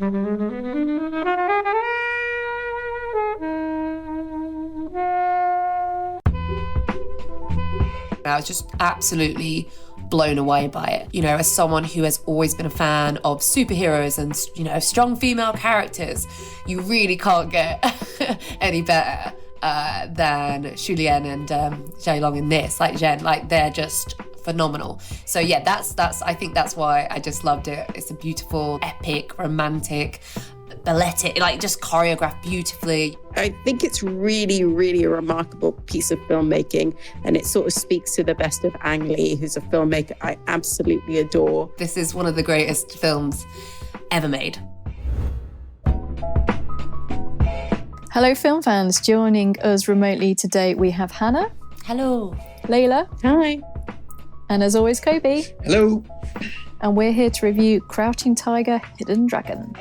I was just absolutely blown away by it. You know, as someone who has always been a fan of superheroes and, you know, strong female characters, you really can't get any better than Shu Lien and Zhang Long in this. Like Zhen, like they're just phenomenal. So yeah, that's I think that's why I just loved it. It's a beautiful, epic, romantic, balletic, like just choreographed beautifully. I think it's really, really a remarkable piece of filmmaking, and it sort of speaks to the best of Ang Lee, who's a filmmaker I absolutely adore. This is one of the greatest films ever made. Hello, film fans. Joining us remotely today, we have Hanna. Hello. Leila. Hi. And as always, Kobe. Hello. And we're here to review Crouching Tiger, Hidden Dragon.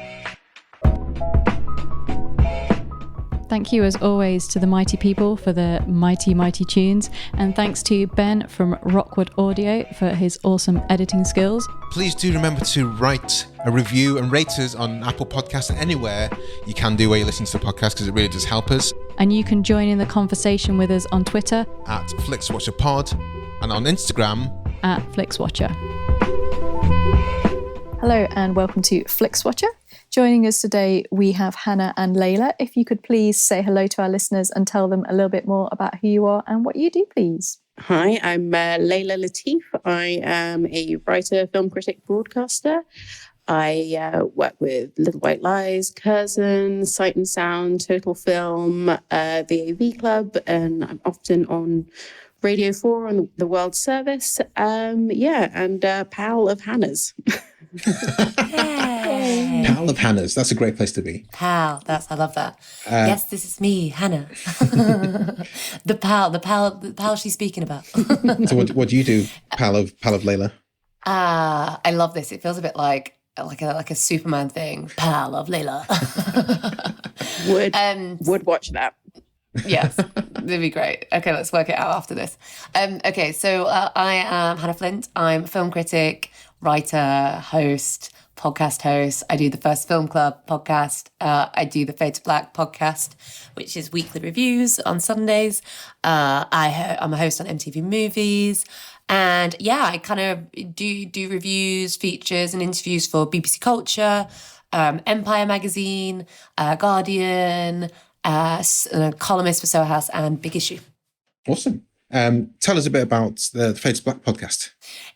Thank you, as always, to the mighty people for the mighty, mighty tunes. And thanks to Ben from Rockwood Audio for his awesome editing skills. Please do remember to write a review and rate us on Apple Podcasts and anywhere you can do where you listen to the podcast, because it really does help us. And you can join in the conversation with us on Twitter At Flixwatcher Pod and on Instagram at Flixwatcher. Hello and welcome to Flixwatcher. Joining us today, we have Hanna and Leila. If you could please say hello to our listeners and tell them a little bit more about who you are and what you do, please. Hi, I'm Leila Latif. I am a writer, film critic, broadcaster. I work with Little White Lies, Curzon, Sight and Sound, Total Film, the AV Club, and I'm often on Radio 4 on the World Service. And pal of Hanna's. Pal of Hanna's. That's a great place to be. Pal, I love that. Yes, this is me, Hanna. the pal she's speaking about. So what do you do, pal of Leila? I love this. It feels a bit like a Superman thing. Pal of Leila. Would watch that. Yes, that'd be great. Okay, let's work it out after this. Okay, so I am Hanna Flint. I'm a film critic, writer, host, podcast host. I do the First Film Club podcast. I do the Fade to Black podcast, which is weekly reviews on Sundays. I'm a host on MTV Movies. And yeah, I kind of do reviews, features and interviews for BBC Culture, Empire Magazine, Guardian, a columnist for Soho House and Big Issue. Awesome. Tell us a bit about the Fade to Black podcast.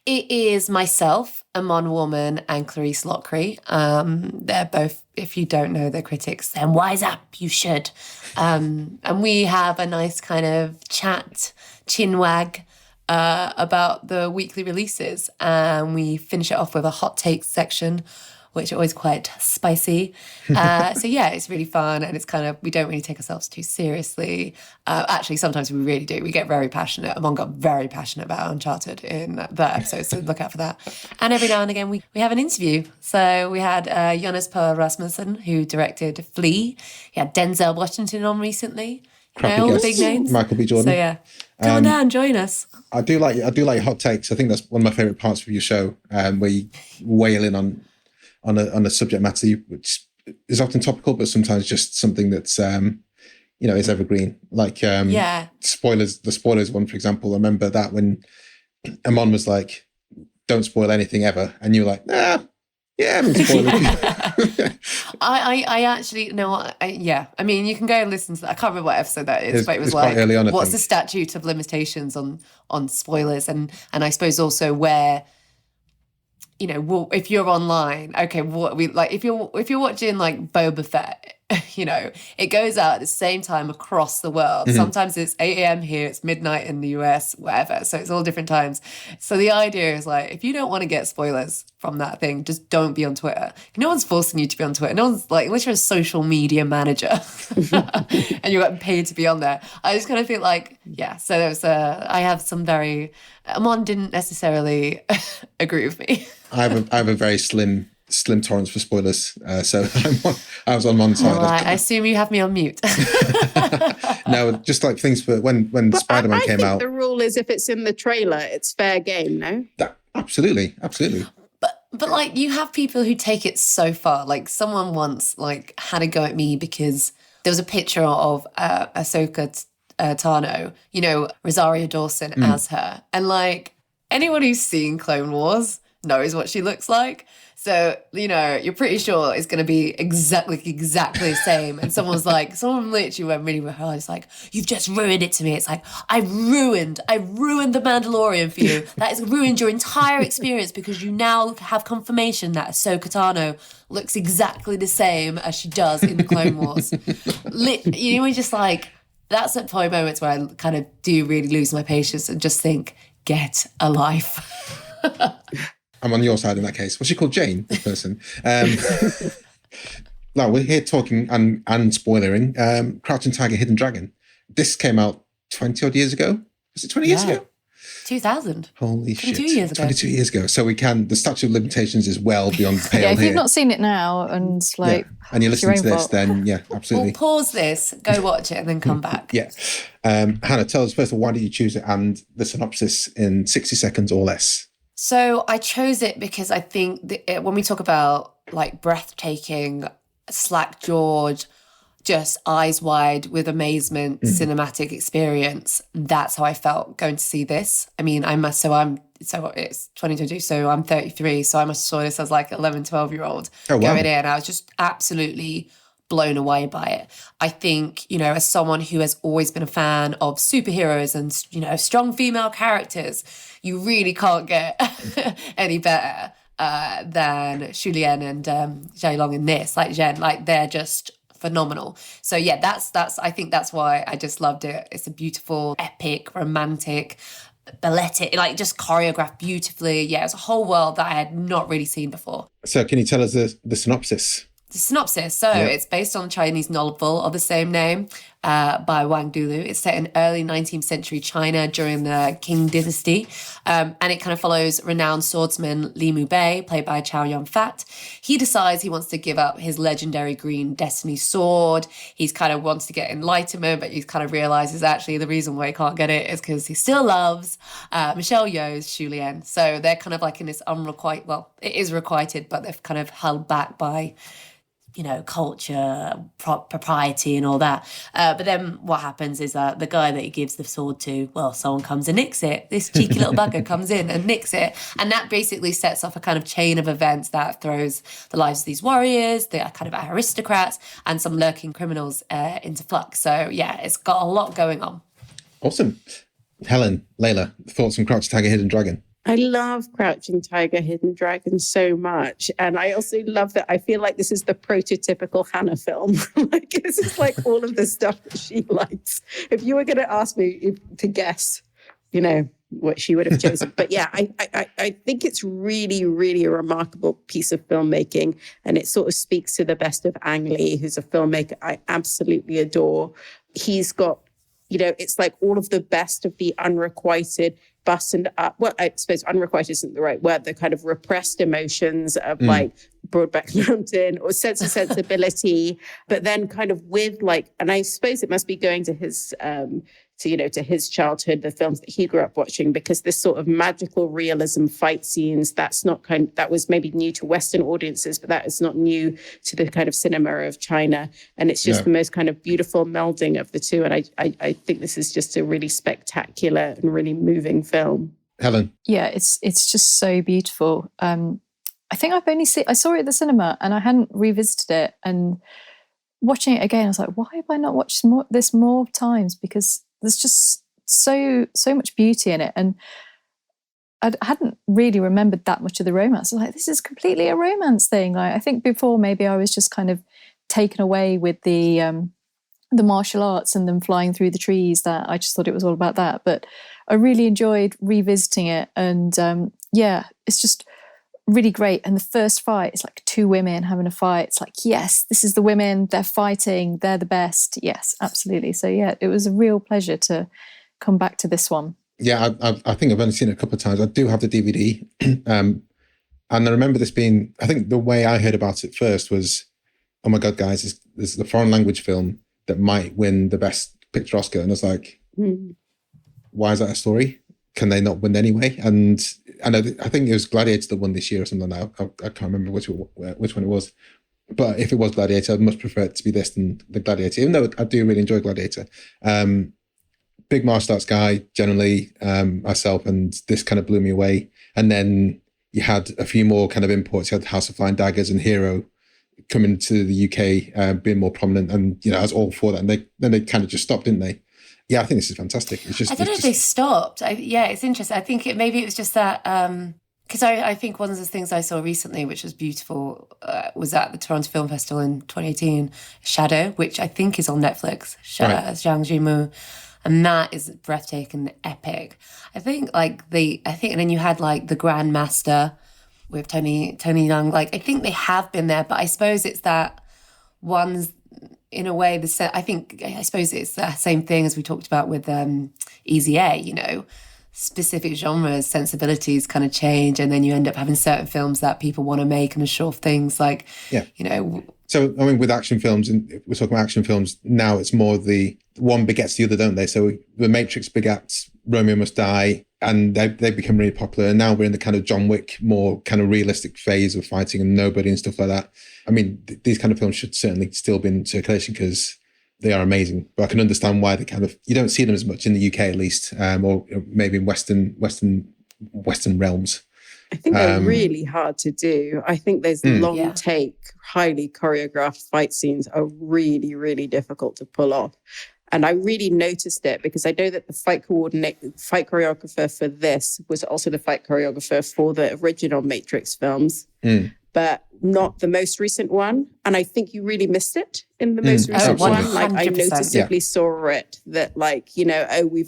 It is myself, Amon Warman, and Clarice Lockery. They're both, if you don't know, they're critics, then wise up, you should. And we have a nice kind of chinwag about the weekly releases. And we finish it off with a hot takes section, which are always quite spicy. So yeah, it's really fun, and it's kind of, we don't really take ourselves too seriously. Actually, sometimes we really do. We get very passionate. Amon got very passionate about Uncharted in that episode, so look out for that. And every now and again, we have an interview. So we had Jonas Per Rasmussen, who directed Flea. He had Denzel Washington on recently. All the big names. Michael B. Jordan. So yeah, come on down, join us. I do like hot takes. I think that's one of my favourite parts of your show, where you wail in on a subject matter which is often topical, but sometimes just something that's is evergreen. Like spoilers. The spoilers one, for example. I remember that when Amon was like, "Don't spoil anything ever," and you were like, "Nah, yeah, I'm spoiling." I actually no. I mean, you can go and listen to that. I can't remember what episode that is, but it was like, early on, what's the statute of limitations on spoilers, and I suppose also where. You know, well, if you're online, okay, what we like, if you're watching like Boba Fett, you know, it goes out at the same time across the world. Mm-hmm. Sometimes it's 8 a.m. here, it's midnight in the US, whatever. So it's all different times. So the idea is like, if you don't want to get spoilers from that thing, just don't be on Twitter. No one's forcing you to be on Twitter. No one's like, unless you're a social media manager and you're getting paid to be on there. I just kind of feel like, yeah. So there's I have some very, Amon didn't necessarily agree with me. I have a very slim tolerance for spoilers, so I was on one side. Well, I assume you have me on mute. No, just like things for when Spider-Man came out. The rule is if it's in the trailer, it's fair game. No, absolutely. But like, you have people who take it so far. Like, someone once like had a go at me because there was a picture of Ahsoka Tano, you know, Rosario Dawson as her, and like anyone who's seen Clone Wars knows what she looks like. So, you know, you're pretty sure it's going to be exactly the same. And someone literally went really hard. It's like, you've just ruined it to me. It's like, I ruined The Mandalorian for you. That has ruined your entire experience because you now have confirmation that Ahsoka Tano looks exactly the same as she does in the Clone Wars. You know, just like, that's at point moments where I kind of do really lose my patience and just think, get a life. I'm on your side in that case. What's she called? Jane, this person. No, we're here talking and spoilering. Crouching Tiger, Hidden Dragon. This came out 20 odd years ago. Was it 20 years ago? 2000. Holy shit. 22 years ago. 22 years ago. So the statute of limitations is well beyond the pale if here. you've not seen it now and and you're listening to this, fault. then absolutely. We'll pause this, go watch it, and then come back. Yeah. Hannah, tell us first of all, why did you choose it and the synopsis in 60 seconds or less? So I chose it because I think when we talk about like breathtaking, slack-jawed, just eyes wide with amazement, cinematic experience, that's how I felt going to see this. I mean, it's 2022, so I'm 33, so I must have saw this as like 11, 12-year-old going in. I was just absolutely blown away by it. I think, you know, as someone who has always been a fan of superheroes and, you know, strong female characters, you really can't get any better than Shu Lien and Zhang Long in this. Like Zhen, like they're just phenomenal. So yeah, that's I think that's why I just loved it. It's a beautiful, epic, romantic, balletic, like just choreographed beautifully. Yeah, it's a whole world that I had not really seen before. So can you tell us the synopsis? The synopsis. So it's based on a Chinese novel of the same name by Wang Dulu. It's set in early 19th century China during the Qing dynasty. And it kind of follows renowned swordsman Li Mu Bai, played by Chow Yun-fat. He decides he wants to give up his legendary green destiny sword. He's kind of wants to get enlightenment, but he kind of realizes actually the reason why he can't get it is because he still loves Michelle Yeoh's Shu Lien. So they're kind of like in this unrequited, well, it is requited, but they're kind of held back by, you know, culture, propriety and all that. But then what happens is that the guy that he gives the sword to, well, someone comes and nicks it. This cheeky little bugger comes in and nicks it. And that basically sets off a kind of chain of events that throws the lives of these warriors, the kind of aristocrats, and some lurking criminals into flux. So yeah, it's got a lot going on. Awesome. Helen, Leila, thoughts on Crouching Tiger, Hidden Dragon? I love Crouching Tiger, Hidden Dragon so much. And I also love that I feel like this is the prototypical Hanna film. Like, this is like all of the stuff that she likes. If you were going to ask me to guess, you know, what she would have chosen. But yeah, I think it's really, really a remarkable piece of filmmaking. And it sort of speaks to the best of Ang Lee, who's a filmmaker I absolutely adore. He's got, you know, it's like all of the best of the unrequited, buttoned up, well, I suppose unrequited isn't the right word, the kind of repressed emotions of like Broadback Mountain or Sense of Sensibility, but then kind of with like, and I suppose it must be going to his, to his childhood, the films that he grew up watching, because this sort of magical realism fight scenes, that was maybe new to Western audiences, but that is not new to the kind of cinema of China. And it's just the most kind of beautiful melding of the two. And I think this is just a really spectacular and really moving film. Helen? Yeah, it's just so beautiful. I think I saw it at the cinema and I hadn't revisited it, and watching it again, I was like, why have I not watched this more times? Because there's just so much beauty in it. And I hadn't really remembered that much of the romance. I was like, this is completely a romance thing. Like, I think before maybe I was just kind of taken away with the martial arts and them flying through the trees, that I just thought it was all about that. But I really enjoyed revisiting it. And it's just really great. And the first fight is like two women having a fight. It's like, yes, this is the women, they're fighting, they're the best. Yes, absolutely. So yeah, it was a real pleasure to come back to this one. Yeah, I think I've only seen it a couple of times. I do have the DVD. And I remember this being, I think the way I heard about it first was, oh my God, guys, this is the foreign language film that might win the Best Picture Oscar. And I was like, why is that a story? can they not win anyway? And I think it was Gladiator that won this year or something like that. I can't remember which one it was. But if it was Gladiator, I'd much prefer it to be this than the Gladiator, even though I do really enjoy Gladiator. Big martial arts guy, generally, myself, and this kind of blew me away. And then you had a few more kind of imports. You had House of Flying Daggers and Hero coming to the UK, being more prominent. And, I was all for that. And then they kind of just stopped, didn't they? Yeah, I think this is fantastic. It's just, I don't know if they stopped. It's interesting. I think maybe it was just that... because I think one of the things I saw recently, which was beautiful, was at the Toronto Film Festival in 2018, Shadow, which I think is on Netflix, Zhang, and that is breathtaking, epic. I think and then you had like the Grandmaster with Tony Leung. Like I think they have been there, but I suppose it's that one's in a way I suppose it's the same thing as we talked about with Easy A, specific genres, sensibilities kind of change, and then you end up having certain films that people want to make and are sure of things like, So, I mean, with action films, and if we're talking about action films, now it's more the one begets the other, don't they? So The Matrix begats Romeo Must Die, and they become really popular. And now we're in the kind of John Wick, more kind of realistic phase of fighting and nobody and stuff like that. I mean, these kind of films should certainly still be in circulation because they are amazing, but I can understand why you don't see them as much in the UK at least, or maybe in Western realms. I think they're really hard to do. I think those long take, highly choreographed fight scenes are really, really difficult to pull off. And I really noticed it because I know that the fight choreographer for this was also the fight choreographer for the original Matrix films. But not the most recent one. And I think you really missed it in the most recent one. Like I noticeably saw it that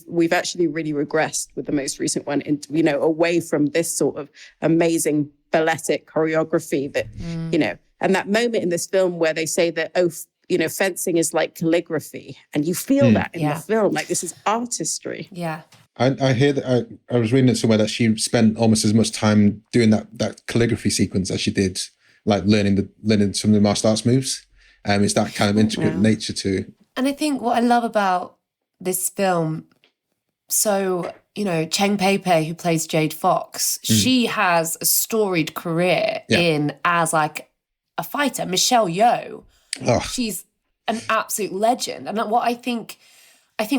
we've actually really regressed with the most recent one, away from this sort of amazing balletic choreography that, and that moment in this film where they say that, fencing is like calligraphy. And you feel that in the film, like this is artistry. Yeah. I hear that I was reading it somewhere that she spent almost as much time doing that calligraphy sequence as she did like learning some of the martial arts moves. It's that kind of intricate nature to. And I think what I love about this film, so Cheng Pei, who plays Jade Fox, she has a storied career as like a fighter. Michelle Yeoh, she's an absolute legend, and what I think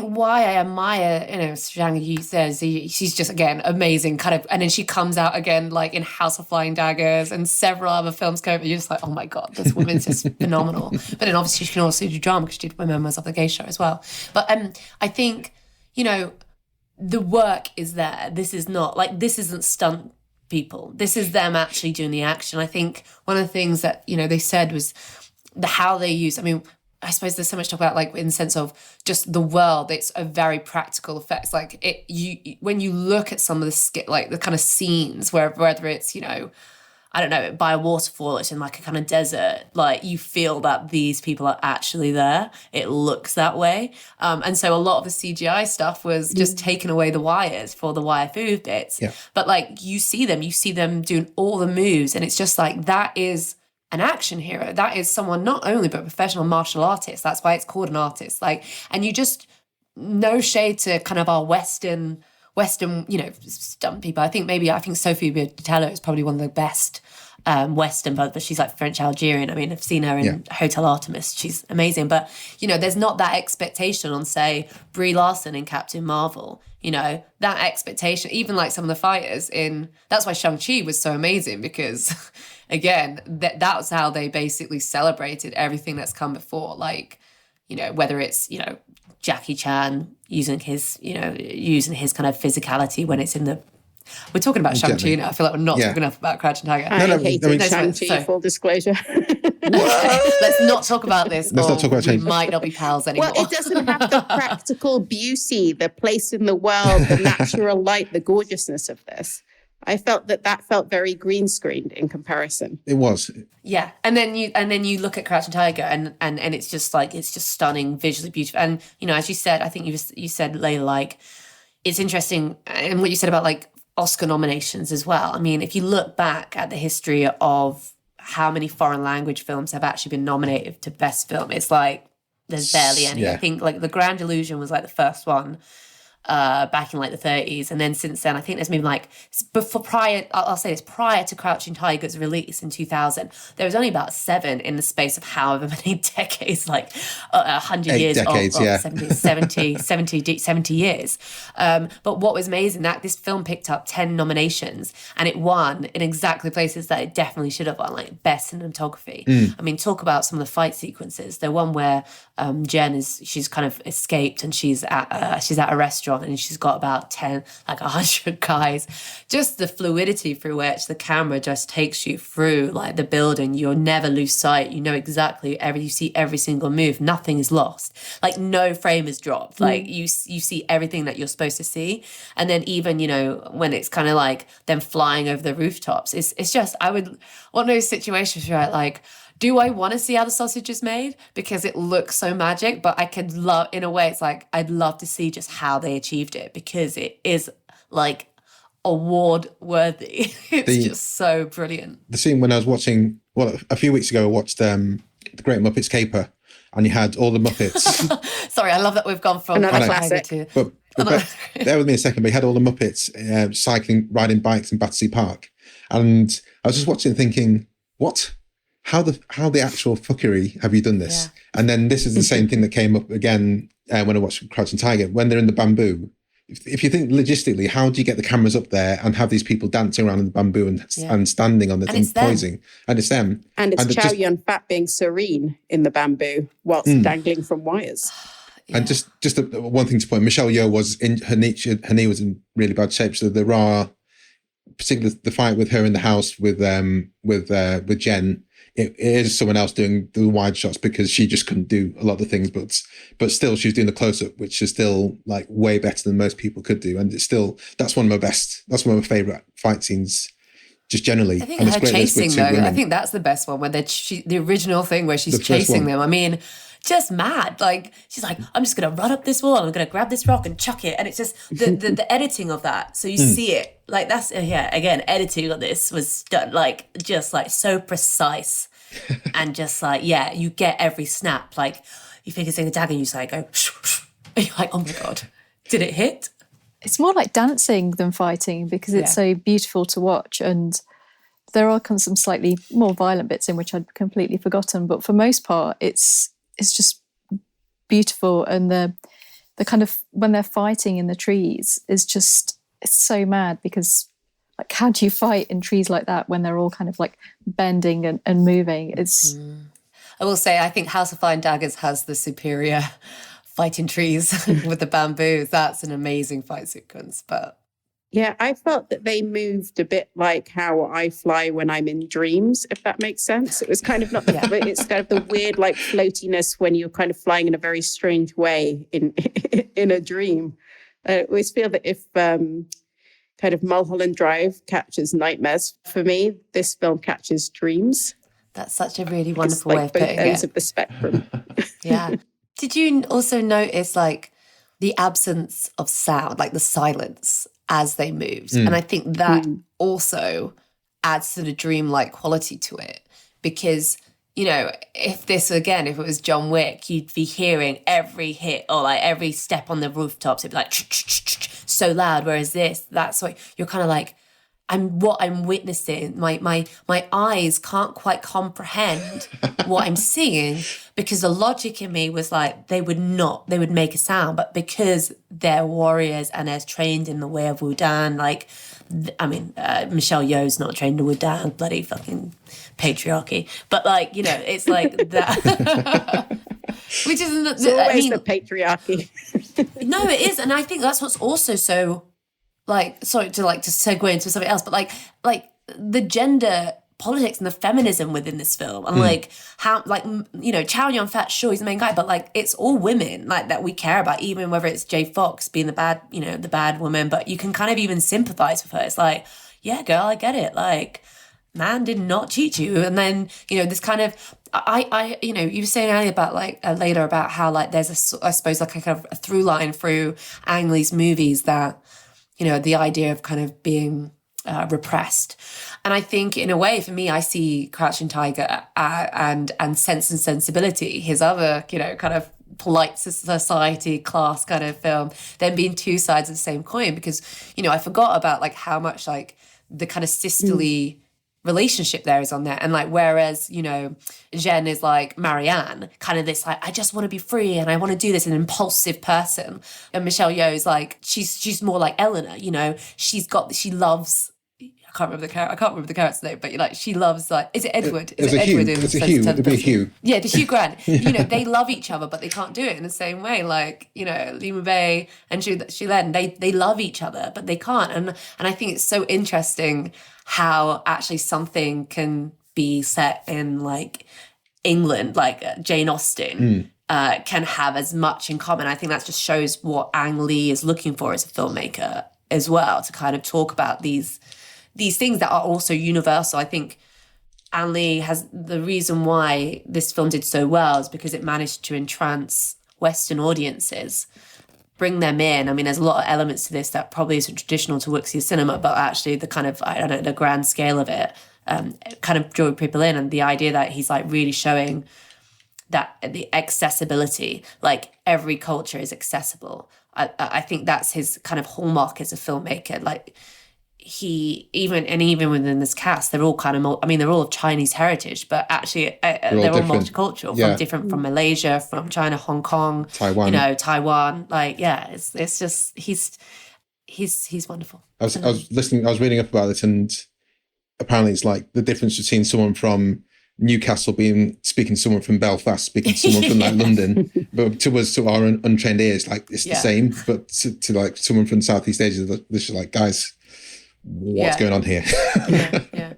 why I admire, Zhang, you says she's just, again, amazing kind of, and then she comes out again, like in House of Flying Daggers and several other films come over, you're just like, oh my God, this woman's just phenomenal. But then obviously she can also do drama because she did Memoirs of the Geisha as well. But I think, the work is there. This isn't stunt people. This is them actually doing the action. I think one of the things that, they said was how they use, I suppose there's so much to talk about, like in the sense of just the world. It's a very practical effects. Like when you look at some of the kind of scenes whether it's I don't know, by a waterfall, it's in like a kind of desert. Like you feel that these people are actually there. It looks that way, and so a lot of the CGI stuff was just taking away the wires for the wire food bits. Yeah. But like you see them doing all the moves, and it's just like that is an action hero. That is someone not only but a professional martial artist. That's why it's called an artist. Like, and you just, no shade to kind of our Western, stunt people. I think Sophie Boutella is probably one of the best Western, but she's like French Algerian. I've seen her in Hotel Artemis. She's amazing. But, there's not that expectation on, say, Brie Larson in Captain Marvel. That expectation, even like some of the fighters that's why Shang-Chi was so amazing because, again, that was how they basically celebrated everything that's come before. Like, whether it's, Jackie Chan using his kind of physically when it's in the... We're talking about Shang-Chi now. I feel like we're not talking enough about Crouching Tiger. I hated Shang-Chi, full disclosure. Let's not talk about this. Let's not talk about we might not be pals anymore. Well, it doesn't have the practical beauty, the place in the world, the natural light, the gorgeousness of this. I felt that felt very green screened in comparison. It was. Yeah. And then you look at Crouching Tiger and it's just stunning, visually beautiful. And, as you said, I think you said, Leila, like, it's interesting. And what you said about like Oscar nominations as well. If you look back at the history of how many foreign language films have actually been nominated to Best Film, it's like there's barely any. I think like The Grand Illusion was like the first one. back in like the 30s. And then since then, I think there's been like, I'll say this, prior to Crouching Tiger's release in 2000, there was only about 7 in the space of however many decades, like 100 8 years, decades, 70 years. But what was amazing, that this film picked up 10 nominations and it won in exactly places that it definitely should have won, like best cinematography. I mean, talk about some of the fight sequences. The one where she's kind of escaped and she's at a restaurant and she's got about 100 guys. Just the fluidity through which the camera just takes you through like the building. You'll never lose sight. You know exactly you see every single move. Nothing is lost. Like no frame is dropped. Like you see everything that you're supposed to see. And then even, you know, when it's kind of like them flying over the rooftops, it's just, one of those situations where like, do I want to see how the sausage is made? Because it looks so magic, but I could love, in a way, it's like, I'd love to see just how they achieved it because it is like award worthy. It's just so brilliant. The scene when I was watching, a few weeks ago, I watched The Great Muppets Caper and you had all the Muppets. Sorry, I love that we've gone from another classic. But bear with me a second, but you had all the Muppets riding bikes in Battersea Park. And I was just watching thinking, what? How the actual fuckery have you done this? Yeah. And then this is the same thing that came up again when I watched Crouching Tiger, when they're in the bamboo. If you think logistically, how do you get the cameras up there and have these people dancing around in the bamboo and standing on it and poising? And it's them. And it's Chow Yun-fat being serene in the bamboo whilst dangling from wires. Yeah. And just one thing to point, Michelle Yeoh was in her knee was in really bad shape. So there are, particularly the fight with her in the house with Jen. It is someone else doing the wide shots because she just couldn't do a lot of the things, but still she's doing the close up, which is still like way better than most people could do. And it's still, that's one of my favorite fight scenes just generally. I think her chasing though, I think that's the best one, where the original thing where she's chasing them. I mean, just mad. Like she's like, I'm just gonna run up this wall, I'm gonna grab this rock and chuck it, and it's just the editing of that. So you see it like that's again, editing on this was done like just like so precise, and just like you get every snap. Like you think it's in a dagger, and you say go, and you're like, oh my god, did it hit? It's more like dancing than fighting because it's so beautiful to watch, and there are some slightly more violent bits in which I'd completely forgotten, but for most part, it's just beautiful, and the kind of when they're fighting in the trees is just, it's so mad because like how do you fight in trees like that when they're all kind of like bending and moving? It's I will say I think House of Fire and Daggers has the superior fighting trees with the bamboo. That's an amazing fight sequence. But yeah, I felt that they moved a bit like how I fly when I'm in dreams, if that makes sense. It was kind of not it's kind of the weird like floatiness when you're kind of flying in a very strange way in a dream. I always feel that if kind of Mulholland Drive captures nightmares, for me, this film catches dreams. That's such a really wonderful like way of putting it. Both ends of the spectrum. Yeah. Did you also notice like the absence of sound, like the silence as they moved? And I think that also adds to the dreamlike quality to it, because, you know, if it was John Wick, you'd be hearing every hit or like every step on the rooftops. It'd be like so loud. Whereas that's what you're kind of like, what I'm witnessing. My eyes can't quite comprehend what I'm seeing, because the logic in me was like they would make a sound, but because they're warriors and they're trained in the way of Wudan, like Michelle Yeoh's not trained in Wudan, bloody fucking patriarchy, but like, you know, it's like that. Which isn't it's always the patriarchy. No, it is, and I think that's what's also so. Like, sorry to segue into something else, but like the gender politics and the feminism within this film, and like how, like, you know, Chow Yun-fat, sure, he's the main guy, but like it's all women like that we care about, even whether it's Jay Fox being the bad woman, but you can kind of even sympathize with her. It's like, yeah, girl, I get it. Like, man did not cheat you, and then, you know, this kind of. I you know, you were saying earlier about like Leila about how like there's I suppose like a kind of a through line through Ang Lee's movies that, you know, the idea of kind of being repressed. And I think in a way, for me, I see Crouching Tiger and Sense and Sensibility, his other, you know, kind of polite society class kind of film, then being two sides of the same coin. Because, you know, I forgot about like how much like the kind of sisterly relationship there is on there. And like, whereas, you know, Zhen is like Marianne, kind of this like, I just want to be free and I want to do this, an impulsive person. And Michelle Yeoh is like, she's more like Eleanor, you know, she loves, I can't remember the character's name, but like she loves like, is it Edward? Is it Edward? It's a Hugh. It'd be Hugh. Yeah, the Hugh Grant. You know, they love each other, but they can't do it in the same way. Like, you know, Li Mu Bai and Shu Lien, they love each other, but they can't. And I think it's so interesting how actually something can be set in like England, like Jane Austen, can have as much in common. I think that just shows what Ang Lee is looking for as a filmmaker as well, to kind of talk about these things that are also universal. I think Ang Lee has, the reason why this film did so well is because it managed to entrance Western audiences, bring them in. I mean, there's a lot of elements to this that probably isn't traditional to wuxia cinema, but actually the kind of, I don't know, the grand scale of it kind of drew people in. And the idea that he's like really showing that the accessibility, like every culture is accessible. I think that's his kind of hallmark as a filmmaker. Like, even within this cast, they're all kind of, they're all of Chinese heritage, but actually they're all multicultural, from Malaysia, from China, Hong Kong, Taiwan. You know, Taiwan. Like, yeah, it's just he's wonderful. I was reading up about it, and apparently it's like the difference between someone from Newcastle speaking to someone from Belfast, speaking to someone from like London, but to our untrained ears, like it's the same. But to like someone from Southeast Asia, they're just like, guys, what's going on here? yeah.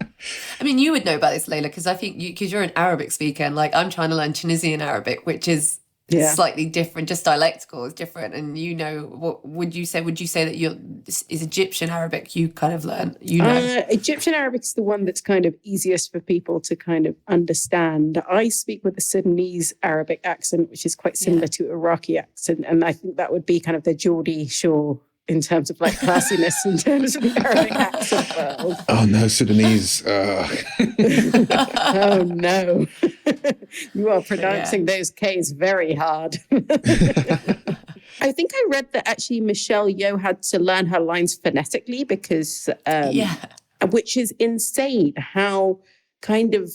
I mean, you would know about this, Leila, because I think because you're an Arabic speaker, and like I'm trying to learn Tunisian Arabic, which is slightly different, just dialectical is different. And you know, what would you say that is Egyptian Arabic you kind of learn? You know, Egyptian Arabic is the one that's kind of easiest for people to kind of understand. I speak with a Sudanese Arabic accent, which is quite similar to Iraqi accent, and I think that would be kind of the Geordie Shore in terms of like classiness in terms of the Arabic accent world. Oh no, Sudanese. Oh no. You are pronouncing those Ks very hard. I think I read that actually Michelle Yeoh had to learn her lines phonetically because, which is insane how kind of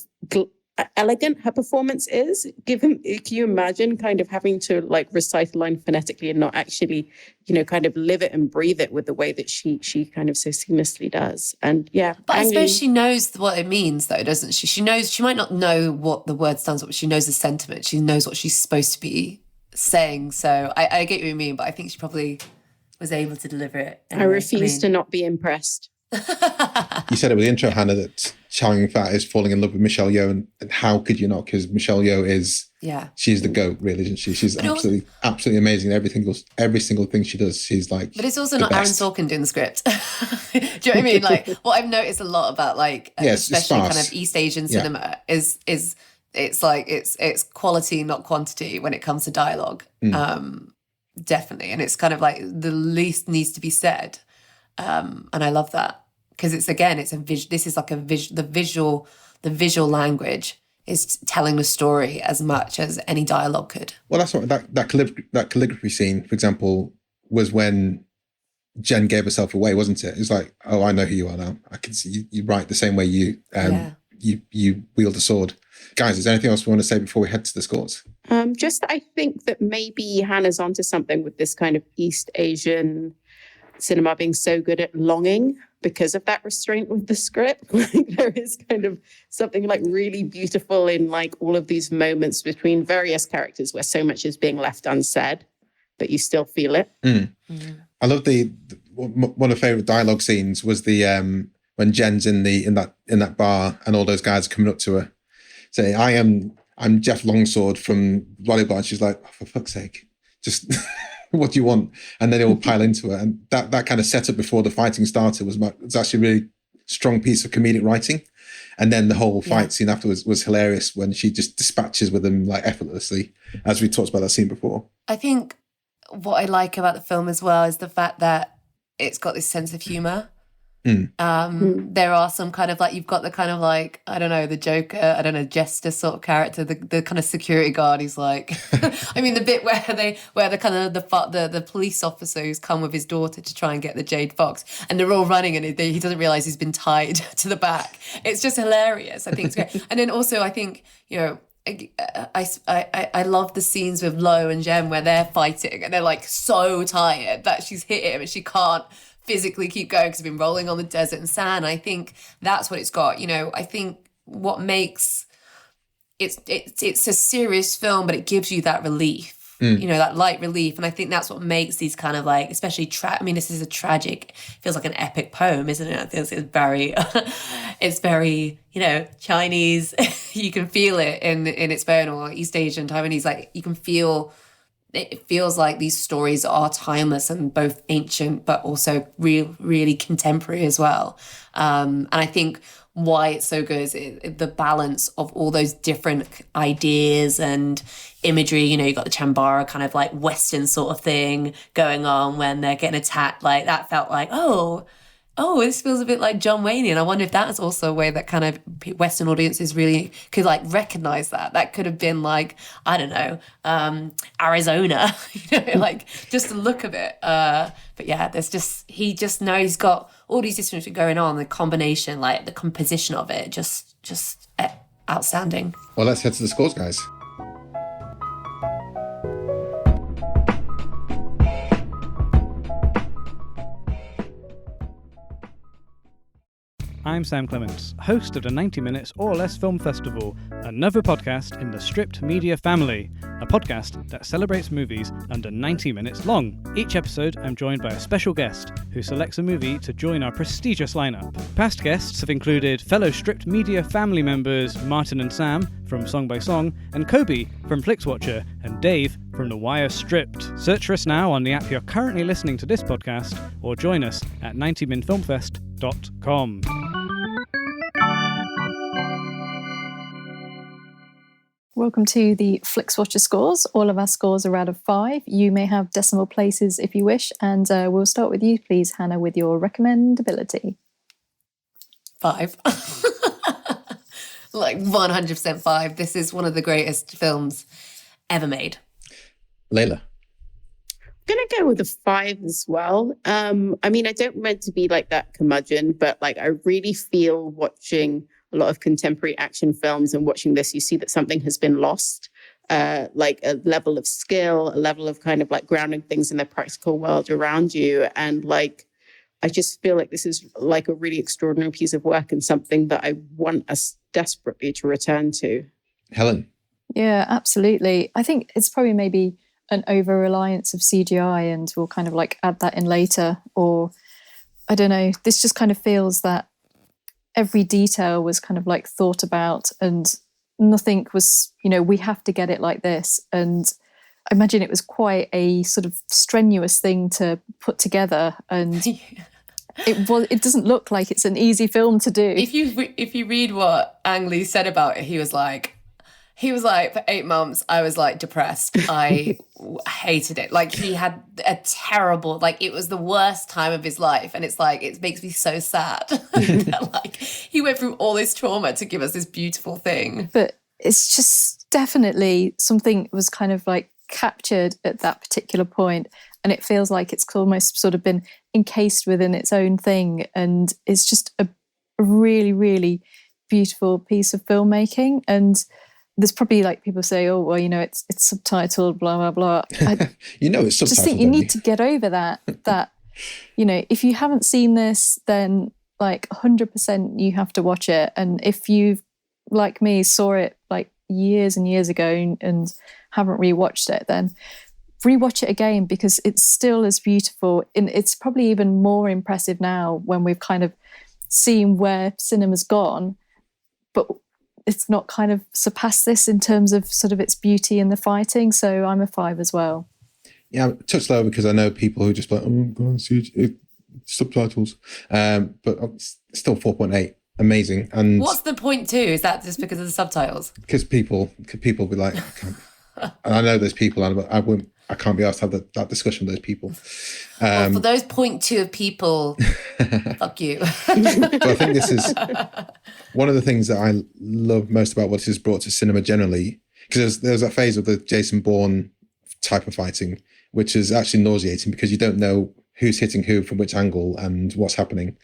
elegant her performance is. Can you imagine kind of having to like recite a line phonetically and not actually, you know, kind of live it and breathe it with the way that she kind of so seamlessly does. And but I suppose she knows what it means though, doesn't she? She knows, she might not know what the word stands for, but she knows the sentiment. She knows what she's supposed to be saying. So I get what you mean, but I think she probably was able to deliver it. I refuse to not be impressed. You said it with the intro, Hannah, that Chow Yun-fat is falling in love with Michelle Yeoh, and how could you not? Because Michelle Yeoh is, she's the GOAT, really, isn't she? She's absolutely amazing. Every single thing she does, she's like. But it's also not Aaron Sorkin doing the script. Do you know what I mean? Like, what I've noticed a lot about, like, especially kind of East Asian cinema is it's like it's quality, not quantity, when it comes to dialogue. Definitely, and it's kind of like the least needs to be said, and I love that. Because this is like the visual language is telling the story as much as any dialogue could. Well, that's what that calligraphy scene, for example, was when Jen gave herself away, wasn't it? It's like, oh, I know who you are now. I can see you write the same way you wield a sword. Guys, is there anything else we want to say before we head to the scores? Just that I think that maybe Hannah's onto something with this kind of East Asian cinema being so good at longing because of that restraint with the script. Like, there is kind of something like really beautiful in like all of these moments between various characters where so much is being left unsaid, but you still feel it. I love one of my favorite dialogue scenes was the when Jen's in that bar and all those guys are coming up to her saying, I'm Jeff Longsword from Volleyball, and she's like, oh, for fuck's sake, just what do you want? And then they all pile into her. And that kind of setup before the fighting started was actually a really strong piece of comedic writing. And then the whole fight scene afterwards was hilarious when she just dispatches with them like effortlessly, as we talked about that scene before. I think what I like about the film as well is the fact that it's got this sense of humour. There are some kind of like, you've got the kind of like, I don't know, the Joker, I don't know, jester sort of character, the kind of security guard. He's like, I mean, the bit where the kind of the police officer who's come with his daughter to try and get the Jade Fox, and they're all running, and he doesn't realize he's been tied to the back. It's just hilarious. I think it's great. And then also, I think, you know, I love the scenes with Lo and Jem where they're fighting and they're like so tired that she's hit him and she can't physically keep going because they've been rolling on the desert and sand. I think that's what it's got. You know, I think what makes it's a serious film, but it gives you that relief. You know, that light relief. And I think that's what makes these kind of like, especially, I mean, this is a tragic, feels like an epic poem, isn't it? I think it's very, it's very, you know, Chinese. You can feel it in its own, or East Asian, Taiwanese, like you can feel, it feels like these stories are timeless and both ancient, but also really contemporary as well. And I think why it's so good is the balance of all those different ideas and imagery. You know, you got the Chambara kind of like Western sort of thing going on when they're getting attacked. Like that felt like, oh, this feels a bit like John Wayne. And I wonder if that's also a way that kind of Western audiences really could like recognize that. That could have been like, I don't know, Arizona, you know, like just the look of it. But yeah, he just knows he's got all these different things going on. The combination, like the composition of it, just outstanding. Well, let's head to the scores, guys. I'm Sam Clements, host of the 90 Minutes or Less Film Festival, another podcast in the Stripped Media family, a podcast that celebrates movies under 90 minutes long. Each episode, I'm joined by a special guest who selects a movie to join our prestigious lineup. Past guests have included fellow Stripped Media family members Martin and Sam from Song by Song, and Kobe from Flixwatcher, and Dave from The Wire Stripped. Search for us now on the app you're currently listening to this podcast, or join us at 90minfilmfest.com. Welcome to the Flixwatcher scores. All of our scores are out of 5. You may have decimal places if you wish, and we'll start with you, please, Hannah, with your recommendability. 5. Like 100% 5. This is one of the greatest films ever made. Leila. I'm going to go with a 5 as well. I mean, I don't meant to be like that curmudgeon, but like I really feel watching a lot of contemporary action films and watching this, you see that something has been lost, like a level of skill, a level of kind of like grounding things in the practical world around you. And like, I just feel like this is like a really extraordinary piece of work and something that I want us desperately to return to. Helen. Yeah, absolutely. I think it's probably maybe an over-reliance of CGI, and we'll kind of like add that in later, or I don't know, this just kind of feels that every detail was kind of like thought about and nothing was, you know, we have to get it like this. And I imagine it was quite a sort of strenuous thing to put together, and it doesn't look like it's an easy film to do. If you read what Ang Lee said about it, he was like, for 8 months, I was like depressed. I hated it. Like he had a terrible, like it was the worst time of his life. And it's like, it makes me so sad that like he went through all this trauma to give us this beautiful thing. But it's just definitely something was kind of like captured at that particular point. And it feels like it's almost sort of been encased within its own thing. And it's just a really, really beautiful piece of filmmaking. And there's probably like people say, oh, well, you know, it's subtitled, blah, blah, blah. You know, it's subtitled. Just think you need to get over that, you know, if you haven't seen this, then like 100% you have to watch it. And if you, like me, saw it like years and years ago and haven't rewatched it, then rewatch it again, because it's still as beautiful. And it's probably even more impressive now when we've kind of seen where cinema's gone, but it's not kind of surpassed this in terms of sort of its beauty and the fighting. So I'm a 5 as well. Yeah, I'm touch low because I know people who just like, oh, go and see it, subtitles. But still 4.8. Amazing. And what's the point too? Is that just because of the subtitles? Because people be like, and I know there's people, I I can't be asked to have that discussion with those people. Well, for those 0.2 of people, fuck you. But I think this is one of the things that I love most about what this has brought to cinema generally, because there's a phase of the Jason Bourne type of fighting, which is actually nauseating because you don't know who's hitting who from which angle and what's happening.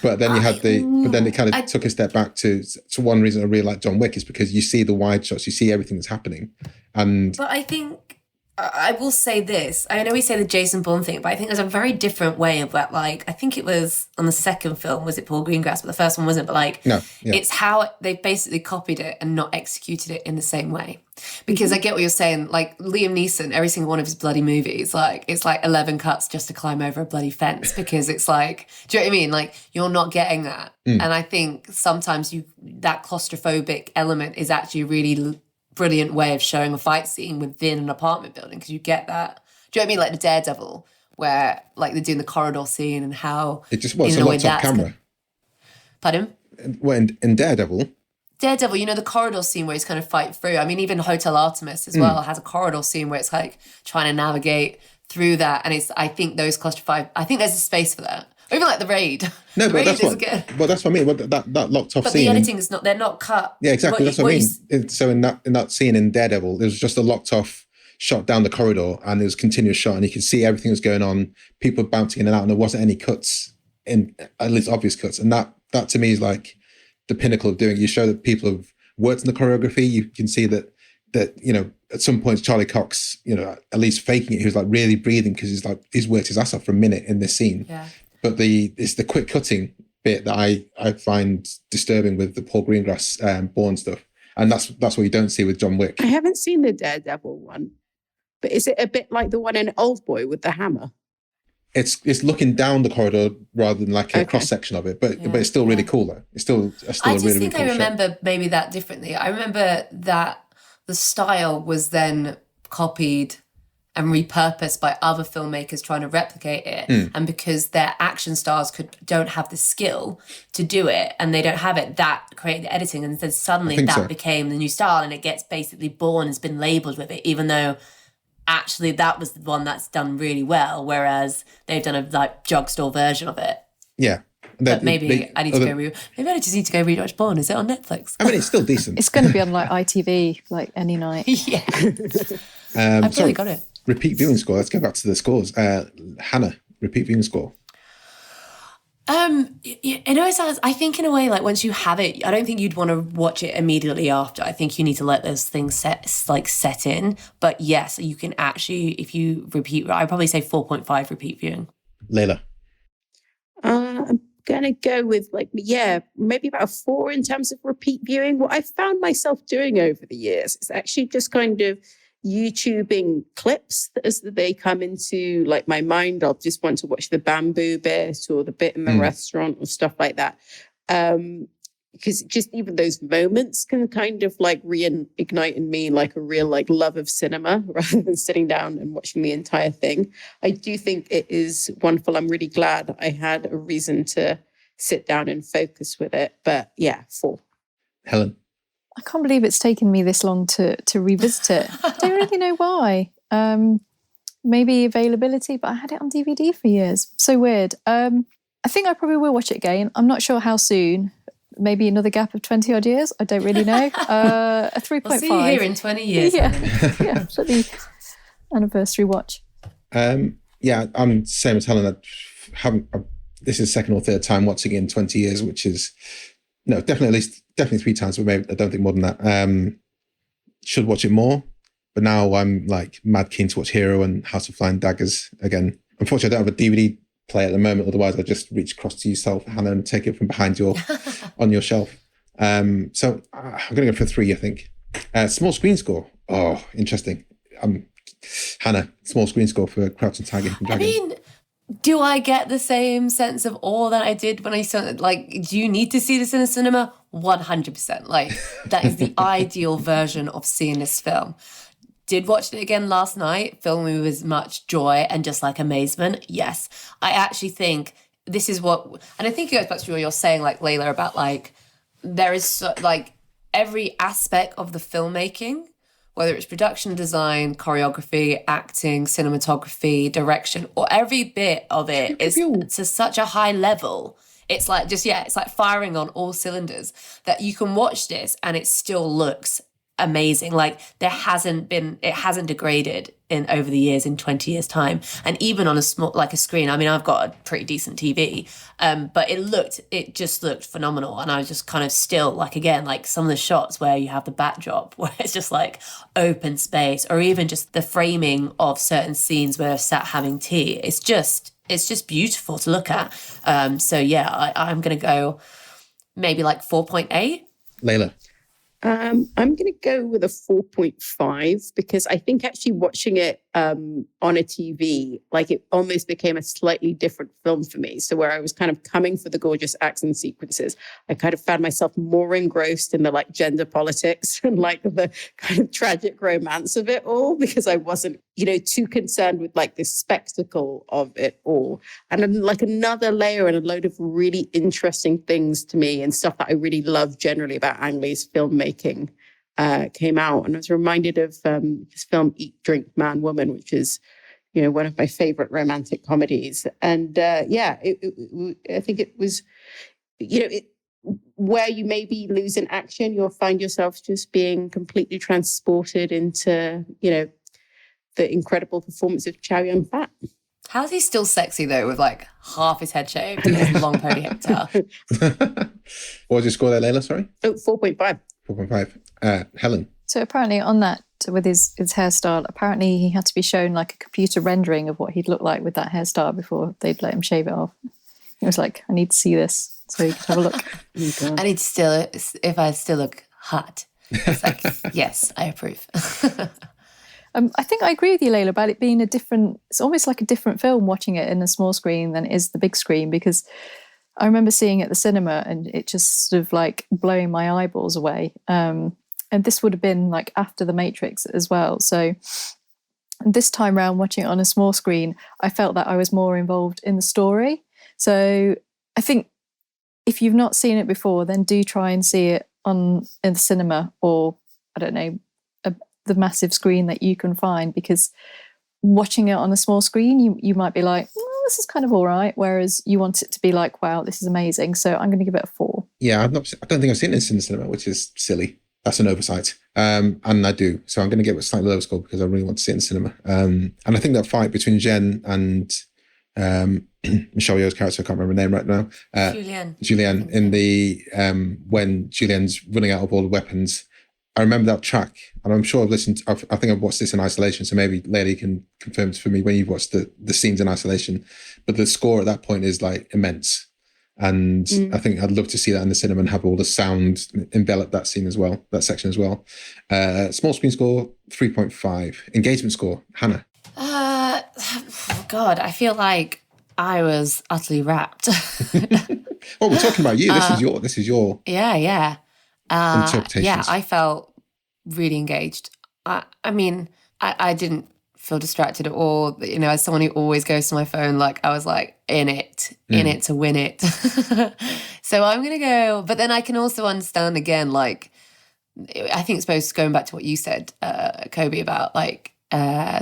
But then but then it kind of took a step back to one reason I really like John Wick is because you see the wide shots, you see everything that's happening. But I think I will say this. I know we say the Jason Bourne thing, but I think there's a very different way of that. Like, I think it was on the second film, was it Paul Greengrass? But the first one wasn't. But like, no, yeah. It's how they basically copied it and not executed it in the same way. Because I get what you're saying. Like Liam Neeson, every single one of his bloody movies, like it's like 11 cuts just to climb over a bloody fence because it's like, do you know what I mean? Like you're not getting that. And I think sometimes that claustrophobic element is actually a really brilliant way of showing a fight scene within an apartment building because you get that. Do you know what I mean? Like the Daredevil, where like they're doing the corridor scene and how it just was a lot off camera. Pardon? Well, in Daredevil, you know, the corridor scene where he's kind of fight through. I mean, even Hotel Artemis as well has a corridor scene where it's like trying to navigate through that. And I think those claustrophobic, I think there's a space for that. Or even like the Raid. No, but that's what I mean. That locked off but scene. But the editing is not, they're not cut. Yeah, exactly. That's what I mean. So in that scene in Daredevil, there was just a locked off shot down the corridor and it was a continuous shot and you could see everything was going on, people bouncing in and out, and there wasn't any cuts, at least obvious cuts. And that to me is like the pinnacle of doing it. You show that people have worked in the choreography. You can see that, you know, at some points, Charlie Cox, you know, at least faking it, he was like really breathing because he's worked his ass off for a minute in this scene. Yeah. But it's the quick cutting bit that I find disturbing with the Paul Greengrass Bourne stuff. And that's what you don't see with John Wick. I haven't seen the Daredevil one, but is it a bit like the one in Oldboy with the hammer? It's looking down the corridor rather than like a cross section of it, but it's still really cool though. It's still I a just really, think really cool I remember maybe that differently. I remember that the style was then copied and repurposed by other filmmakers trying to replicate it. And because their action stars don't have the skill to do it and they don't have it, that created the editing. And then suddenly that became the new style and it gets basically Bourne has been labelled with it, even though actually that was the one that's done really well, whereas they've done a like drugstore version of it. Yeah. But maybe I need to go maybe I just need to go rewatch Bourne. Is it on Netflix? I mean, it's still decent. It's going to be on like ITV like any night. Yeah. I've probably got it. Repeat viewing score. Let's go back to the scores. Hannah, repeat viewing score. You know, I think in a way, like once you have it, I don't think you'd want to watch it immediately after. I think you need to let those things set in. But yes, you can actually, if you repeat, I'd probably say 4.5 repeat viewing. Leila. I'm going to go with maybe about a 4 in terms of repeat viewing. What I've found myself doing over the years is actually just kind of YouTubing clips as they come into like my mind. I'll just want to watch the bamboo bit or the bit in the restaurant or stuff like that. Because just even those moments can kind of like reignite in me like a real like love of cinema rather than sitting down and watching the entire thing. I do think it is wonderful. I'm really glad I had a reason to sit down and focus with it. But yeah, 4. Helen. I can't believe it's taken me this long to revisit it. I don't really know why. Maybe availability, but I had it on DVD for years. So weird. I think I probably will watch it again. I'm not sure how soon. Maybe another gap of 20 odd years. I don't really know. A 3.5. I'll see you here in 20 years. Yeah, for the anniversary watch. Yeah, I'm same as Helen. This is second or third time watching it in 20 years, which is definitely 3 times, but maybe I don't think more than that. Should watch it more, but now I'm like mad keen to watch Hero and House of Flying Daggers again. Unfortunately, I don't have a DVD player at the moment. Otherwise, I'd just reach across to yourself, Hannah, and take it from behind on your shelf. So I'm going to go for 3, I think. Small screen score. Oh, interesting. Hannah, small screen score for Crouching Tiger, Hidden Dragon. I mean, do I get the same sense of awe that I did when I saw it? Like, do you need to see this in a cinema? 100%. Like, that is the ideal version of seeing this film. Did watch it again last night, filled me with as much joy and just like amazement. Yes. I actually think this is what, and I think it goes back to what you're saying, like Leila, about like, there is like every aspect of the filmmaking, whether it's production design, choreography, acting, cinematography, direction, or every bit of it is to such a high level. It's like it's like firing on all cylinders that you can watch this and it still looks amazing. Like it hasn't degraded over the years in 20 years time. And even on a small, like a screen, I mean, I've got a pretty decent TV, but it just looked phenomenal. And I was just kind of still like, again, like some of the shots where you have the backdrop where it's just like open space, or even just the framing of certain scenes where they're sat having tea. It's just beautiful to look at. So yeah, I'm going to go maybe like 4.8. Leila. I'm going to go with a 4.5 because I think actually watching it on a TV, like it almost became a slightly different film for me. So where I was kind of coming for the gorgeous action sequences, I kind of found myself more engrossed in the like gender politics and like the kind of tragic romance of it all, because I wasn't, too concerned with like the spectacle of it all. And then like another layer and a load of really interesting things to me and stuff that I really love generally about Ang Lee's filmmaking came out. And I was reminded of his film Eat, Drink, Man, Woman, which is, one of my favorite romantic comedies. And I think it was, where you maybe lose in action, you'll find yourself just being completely transported into, the incredible performance of Chow Yun-fat. How's he still sexy though, with like half his head shaved and his long ponytail? What was your score there, Leila? Sorry? 4.5. 4.5. Helen. So apparently on that, with his hairstyle, apparently he had to be shown like a computer rendering of what he'd look like with that hairstyle before they'd let him shave it off. He was like, I need to see this so you could have a look. I need to still, if I still look hot. It's like, yes, I approve. I think I agree with you, Leila, about it being it's almost like a different film watching it in a small screen than it is the big screen, because I remember seeing it at the cinema and it just sort of like blowing my eyeballs away. And this would have been like after The Matrix as well. So this time round watching it on a small screen, I felt that I was more involved in the story. So I think if you've not seen it before, then do try and see it in the cinema, or I don't know, the massive screen that you can find, because watching it on a small screen, you might be like, this is kind of all right, whereas you want it to be like, wow, this is amazing. So I'm going to give it a 4. Yeah, I don't think I've seen this in the cinema, which is silly. That's an oversight. And I do. So I'm going to give it a slightly lower score because I really want to see it in the cinema. And I think that fight between Jen and Michelle Yeoh's character, I can't remember her name right now. Julien in the when Julien's running out of all the weapons. I remember that track, and I'm sure I think I've watched this in isolation, so maybe Leila can confirm for me when you've watched the scenes in isolation. But the score at that point is like immense. And I think I'd love to see that in the cinema and have all the sound envelop that scene as well, that section as well. Small screen score, 3.5. Engagement score, Hanna. God, I feel like I was utterly wrapped. Oh, we're talking about you. This is your Yeah. interpretations. Yeah, I felt really engaged. I mean, I didn't feel distracted at all. As someone who always goes to my phone, like I was like in it to win it. So I'm going to go, but then I can also understand again, like, I think it's going back to what you said, Kobe, about like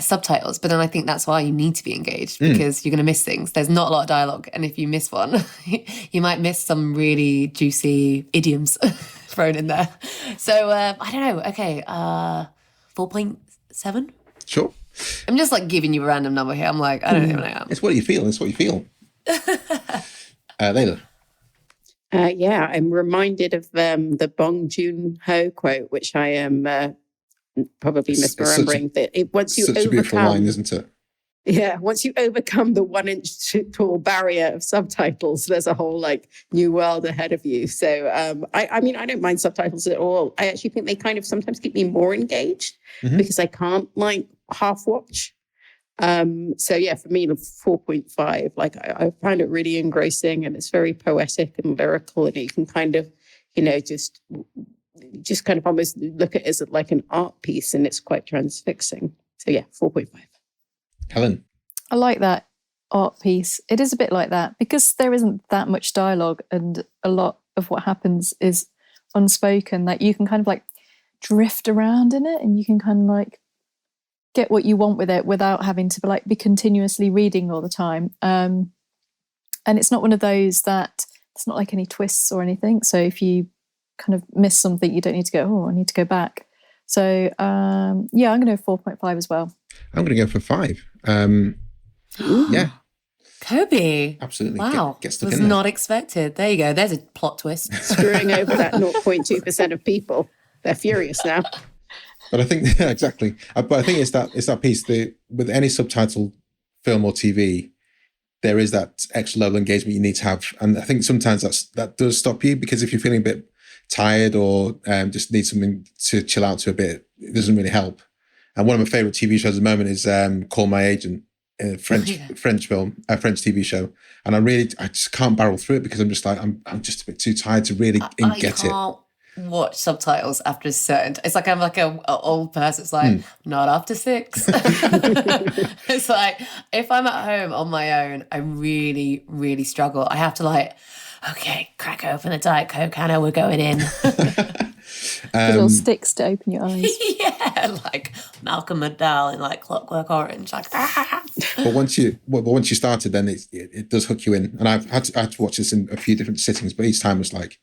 subtitles, but then I think that's why you need to be engaged, because you're going to miss things. There's not a lot of dialogue, and if you miss one, you might miss some really juicy idioms thrown in there. So I don't know. Okay, 4.7. Sure. I'm just like giving you a random number here. I'm like, I don't know what I am. It's what you feel. Leila. I'm reminded of the Bong Joon-ho quote, which I am probably misremembering. Once you such a beautiful line, isn't it? Yeah, once you overcome the 1-inch tall barrier of subtitles, there's a whole like new world ahead of you. So I mean, I don't mind subtitles at all. I actually think they kind of sometimes keep me more engaged because I can't like half watch. So yeah, for me, 4.5. Like I find it really engrossing, and it's very poetic and lyrical, and you can kind of, just kind of almost look at it as like an art piece, and it's quite transfixing. So yeah, 4.5. Helen. I like that art piece. It is a bit like that because there isn't that much dialogue, and a lot of what happens is unspoken, that you can kind of like drift around in it, and you can kind of like get what you want with it without having to be continuously reading all the time. And it's not one of those that it's not like any twists or anything. So if you kind of miss something, you don't need to go, oh, I need to go back. So I'm going to go 4.5 as well. I'm going to go for 5. Yeah. Kobe. Absolutely. Wow. Get stuck was in there. not expected. There you go. There's a plot twist. Screwing over that 0.2% of people. They're furious now. But I think exactly. But I think it's that piece that with any subtitled film or TV, there is that extra level of engagement you need to have, and I think sometimes that does stop you, because if you're feeling a bit tired or just need something to chill out to a bit, it doesn't really help. And one of my favorite TV shows at the moment is Call My Agent, a French TV show, and I just can't barrel through it because I'm just like I'm just a bit too tired to really get it. Watch subtitles after a certain. It's like I'm like a old person. It's like not after 6. It's like if I'm at home on my own, I really, really struggle. I have to okay, crack open the Diet Coke, Hannah, we're going in. Little sticks to open your eyes. Yeah, like Malcolm McDowell in like Clockwork Orange. Like, But once you started, then it does hook you in. And I had to watch this in a few different sittings, but each time was like,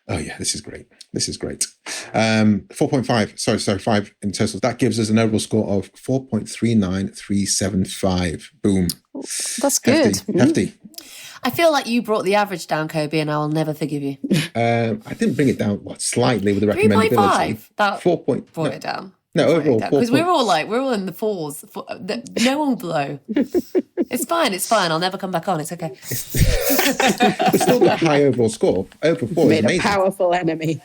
oh yeah, this is great. 4.5. Sorry, 5 in total. That gives us an overall score of 4.39375. Boom. That's good. Hefty. I feel like you brought the average down, Kobe, and I will never forgive you. I didn't bring it down slightly with the recommendability. 3.5. That 4 point. brought it down. No, overall, because we're all in the 4s. No one will blow. It's fine. I'll never come back on. It's okay. We've still got a high overall score. Over 4 is amazing. Made a powerful enemy.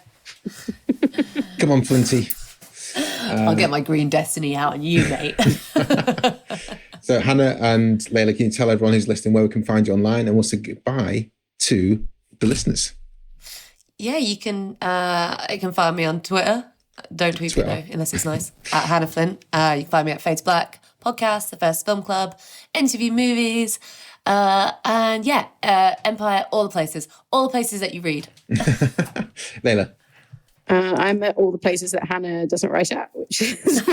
Come on, Flinty. I'll get my green destiny out on you, mate. So Hannah and Leila, can you tell everyone who's listening where we can find you online, and we'll say goodbye to the listeners? Yeah, you can find me on Twitter. Don't tweet me though, unless it's nice. At Hanna Flint. You can find me at Fade to Black podcast, The First Film Club, Interview Movies, and Empire. All the places that you read. Leila. I'm at all the places that Hannah doesn't write at, which is...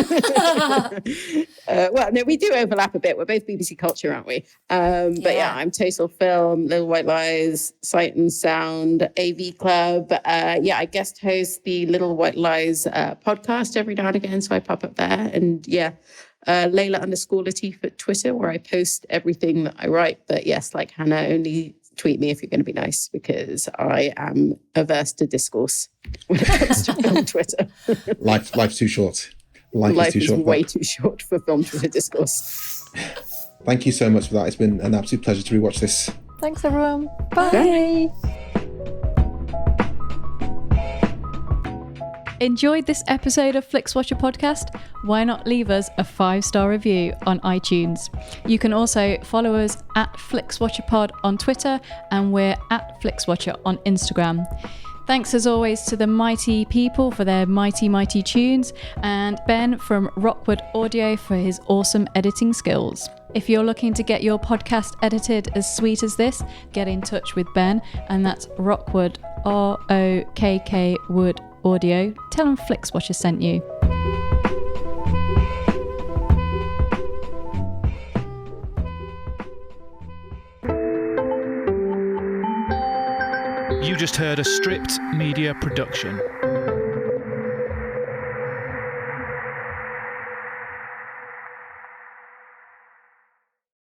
we do overlap a bit. We're both BBC Culture, aren't we? But I'm Total Film, Little White Lies, Sight and Sound, AV Club. I guest host the Little White Lies podcast every now and again, so I pop up there. And Leila _Latif at Twitter, where I post everything that I write. But yes, like Hannah, only tweet me if you're going to be nice, because I am averse to discourse when it comes to film Twitter. Life's too short. Life is way too short for film Twitter discourse. Thank you so much for that. It's been an absolute pleasure to rewatch this. Thanks, everyone. Bye. Enjoyed this episode of Flixwatcher podcast? Why not leave us a 5-star review on iTunes? You can also follow us at FlixWatcherPod on Twitter, and we're at FlixWatcher on Instagram. Thanks as always to the mighty people for their mighty, mighty tunes, and Ben from Rockwood Audio for his awesome editing skills. If you're looking to get your podcast edited as sweet as this, get in touch with Ben, and that's Rockwood, ROKK Wood Audio. Tell them Flixwatcher sent you. You just heard a Stripped Media production.